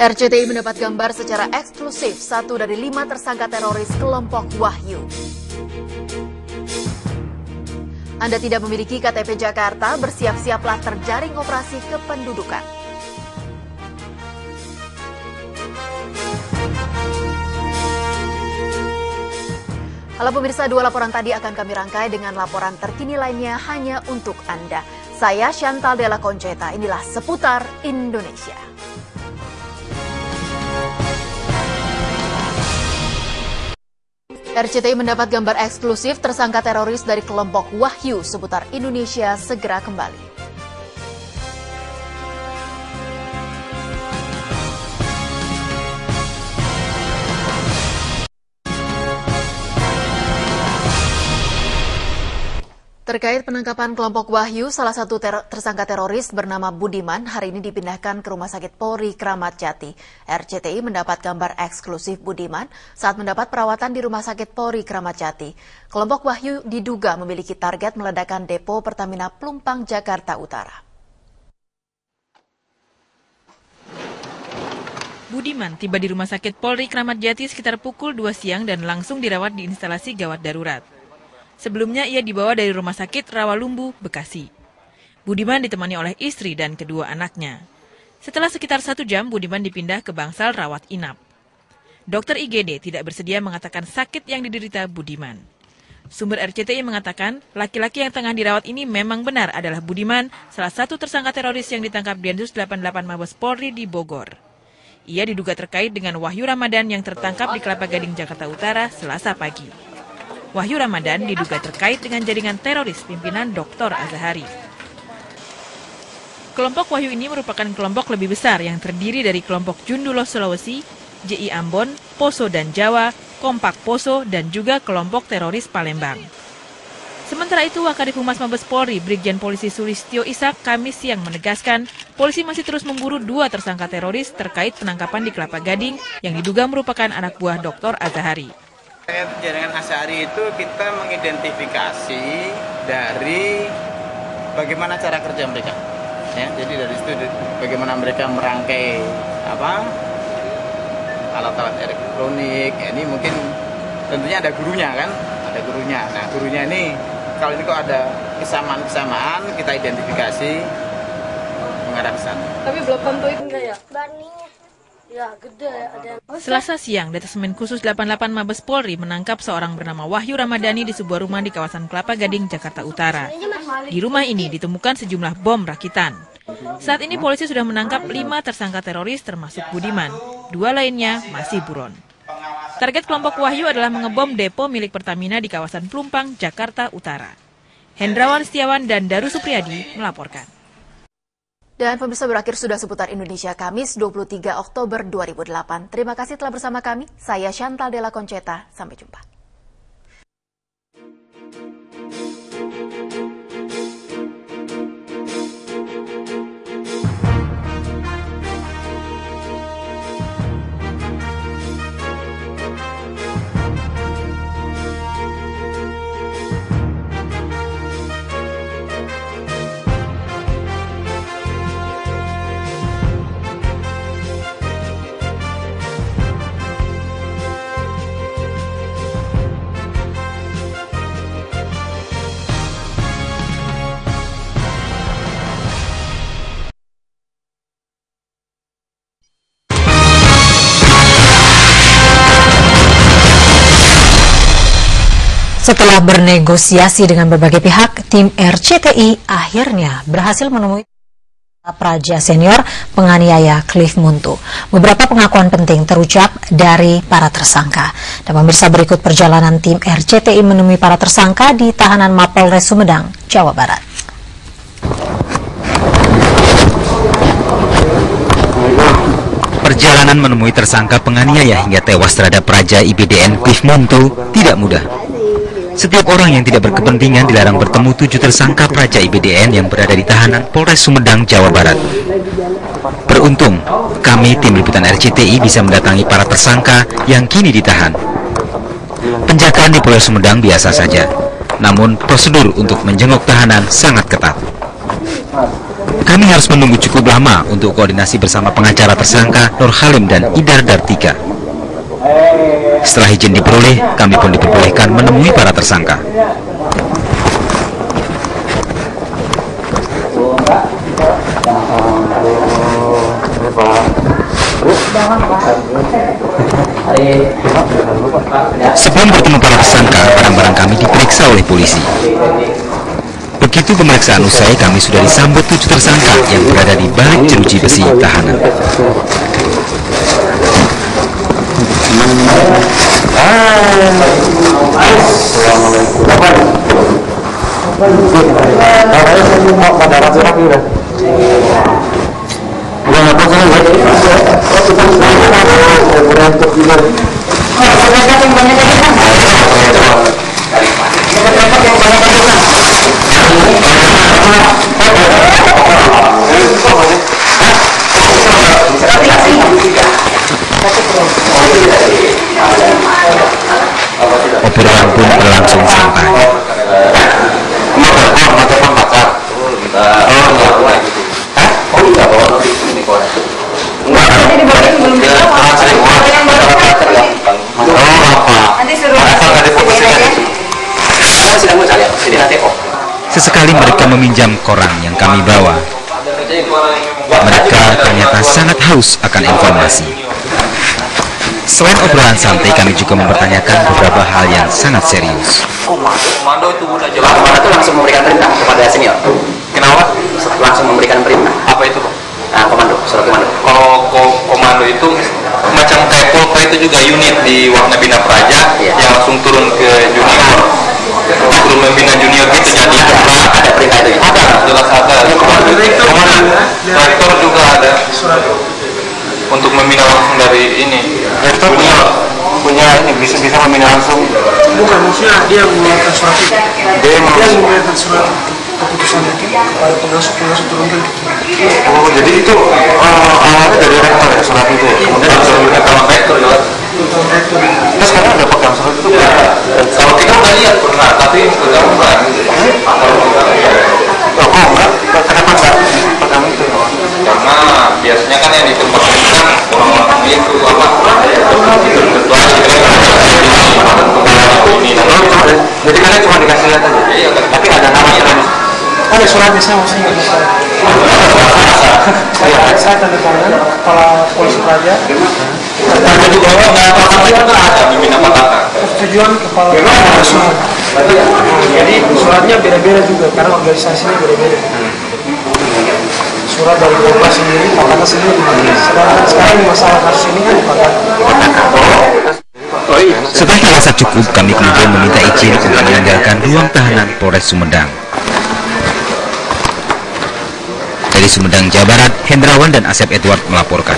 RCTI mendapat gambar secara eksklusif 1 dari 5 tersangka teroris kelompok Wahyu. Anda tidak memiliki KTP Jakarta, bersiap-siaplah terjaring operasi kependudukan. Halo pemirsa, 2 laporan tadi akan kami rangkai dengan laporan terkini lainnya hanya untuk Anda. Saya Chantal Della Conceta, inilah Seputar Indonesia. RCTI mendapat gambar eksklusif tersangka teroris dari kelompok Wahyu. Seputar Indonesia segera kembali. Terkait penangkapan kelompok Wahyu, salah satu tersangka teroris bernama Budiman hari ini dipindahkan ke Rumah Sakit Polri Kramat Jati. RCTI mendapat gambar eksklusif Budiman saat mendapat perawatan di Rumah Sakit Polri Kramat Jati. Kelompok Wahyu diduga memiliki target meledakan depo Pertamina Pelumpang, Jakarta Utara. Budiman tiba di Rumah Sakit Polri Kramat Jati sekitar pukul 2 siang dan langsung dirawat di instalasi gawat darurat. Sebelumnya ia dibawa dari Rumah Sakit Rawalumbu, Bekasi. Budiman ditemani oleh istri dan kedua anaknya. Setelah sekitar 1 jam, Budiman dipindah ke bangsal rawat inap. Dokter IGD tidak bersedia mengatakan sakit yang diderita Budiman. Sumber RCTI mengatakan, laki-laki yang tengah dirawat ini memang benar adalah Budiman, salah satu tersangka teroris yang ditangkap Densus 88 Mabes Polri di Bogor. Ia diduga terkait dengan Wahyu Ramadan yang tertangkap di Kelapa Gading, Jakarta Utara, Selasa pagi. Wahyu Ramadan diduga terkait dengan jaringan teroris pimpinan Dr. Azahari. Kelompok Wahyu ini merupakan kelompok lebih besar yang terdiri dari kelompok Jundulo Sulawesi, JI Ambon, Poso dan Jawa, Kompak Poso, dan juga kelompok teroris Palembang. Sementara itu, Wakadif Humas Mabes Polri, Brigjen Polisi Sulistyo Ishak, Kamis siang menegaskan, polisi masih terus memburu 2 tersangka teroris terkait penangkapan di Kelapa Gading yang diduga merupakan anak buah Dr. Azahari. Jaringan Azahari itu kita mengidentifikasi dari bagaimana cara kerja mereka, ya. Jadi dari situ bagaimana mereka merangkai alat-alat elektronik. Ini mungkin tentunya ada gurunya kan, ada gurunya. Nah gurunya ini kalau ini kok ada kesamaan kita identifikasi mengarah ke sana. Tapi belum tentu itu enggak ya? Ya, gede ada. Selasa siang, Detasmen Khusus 88 Mabes Polri menangkap seorang bernama Wahyu Ramadhani di sebuah rumah di kawasan Kelapa Gading, Jakarta Utara. Di rumah ini ditemukan sejumlah bom rakitan. Saat ini polisi sudah menangkap 5 tersangka teroris termasuk Budiman. 2 lainnya masih buron. Target kelompok Wahyu adalah mengebom depo milik Pertamina di kawasan Pelumpang, Jakarta Utara. Hendrawan Setiawan dan Daru Supriyadi melaporkan. Dan pemirsa, berakhir sudah Seputar Indonesia Kamis 23 Oktober 2008. Terima kasih telah bersama kami. Saya Chantal Della Conceta. Sampai jumpa. Setelah bernegosiasi dengan berbagai pihak, tim RCTI akhirnya berhasil menemui praja senior penganiaya Cliff Muntu. Beberapa pengakuan penting terucap dari para tersangka. Dan pemirsa, berikut perjalanan tim RCTI menemui para tersangka di tahanan Mapolres Sumedang, Jawa Barat. Perjalanan menemui tersangka penganiaya hingga tewas terhadap praja IBDN Cliff Muntu tidak mudah. Setiap orang yang tidak berkepentingan dilarang bertemu 7 tersangka praja IBDN yang berada di tahanan Polres Sumedang, Jawa Barat. Beruntung, kami tim liputan RCTI bisa mendatangi para tersangka yang kini ditahan. Penjagaan di Polres Sumedang biasa saja, namun prosedur untuk menjenguk tahanan sangat ketat. Kami harus menunggu cukup lama untuk koordinasi bersama pengacara tersangka Nur Halim dan Idar Dartika. Setelah izin diperoleh, kami pun diperbolehkan menemui para tersangka. Sebelum bertemu para tersangka, barang-barang kami diperiksa oleh polisi. Begitu pemeriksaan usai, kami sudah disambut 7 tersangka yang berada di balik jeruji besi tahanan. Obrolan pun berlangsung santai. Sesekali mereka meminjam koran yang kami bawa. Mereka ternyata sangat haus akan informasi. Selain obrolan santai, kami juga mempertanyakan beberapa hal yang sangat serius. Komando itu udah jelas. Komando itu langsung memberikan perintah kepada senior. Kenapa? Langsung memberikan perintah. Apa itu, Pak? Nah, komando, surat komando. Kalau komando itu macam kayak Polka itu juga unit di Warna Bina Praja yang langsung turun ke junior. Turun membina junior gitu, jadi ada perintah itu ya? Ada, jelas ada. Komando rektor juga ada. Untuk membina langsung dari ini. Rektor punya ini bisa membina langsung. Bukan, maksudnya dia mengeluarkan surat itu. Dia mengeluarkan surat keputusan itu kepada pengasuh turunkan gitu. Oh, jadi itu awalnya dari rektor ya surat itu ya? Kemudian disuruh ke rektor ya? Kita sekarang ada pegang surat itu? Kalau kita udah lihat pernah, tapi pegang enggak. Oh, enggak? Kenapa enggak pegang itu? Karena biasanya kan yang ditempatkan kan orang-orang itu apa? Ketua ini. Jadi kalian cuma dikasih lihat aja? Iya, tapi ada namanya kan? Ada suratnya, saya masih ingat. Saya tanda tangan kepala polisi Praja. Ada juga ada pimpinan Pataka. Persetujuan kepala polisi. Jadi suratnya beda-beda juga karena organisasinya beda-beda. Surat dari Polda sendiri, Pataka sendiri. Sekarang masalah kasus ini kan Pataka. Setelah dirasa cukup, kami kemudian meminta izin untuk meninggalkan ruang tahanan Polres Sumedang. Dari Sumedang, Jawa Barat, Hendrawan dan Asep Edward melaporkan.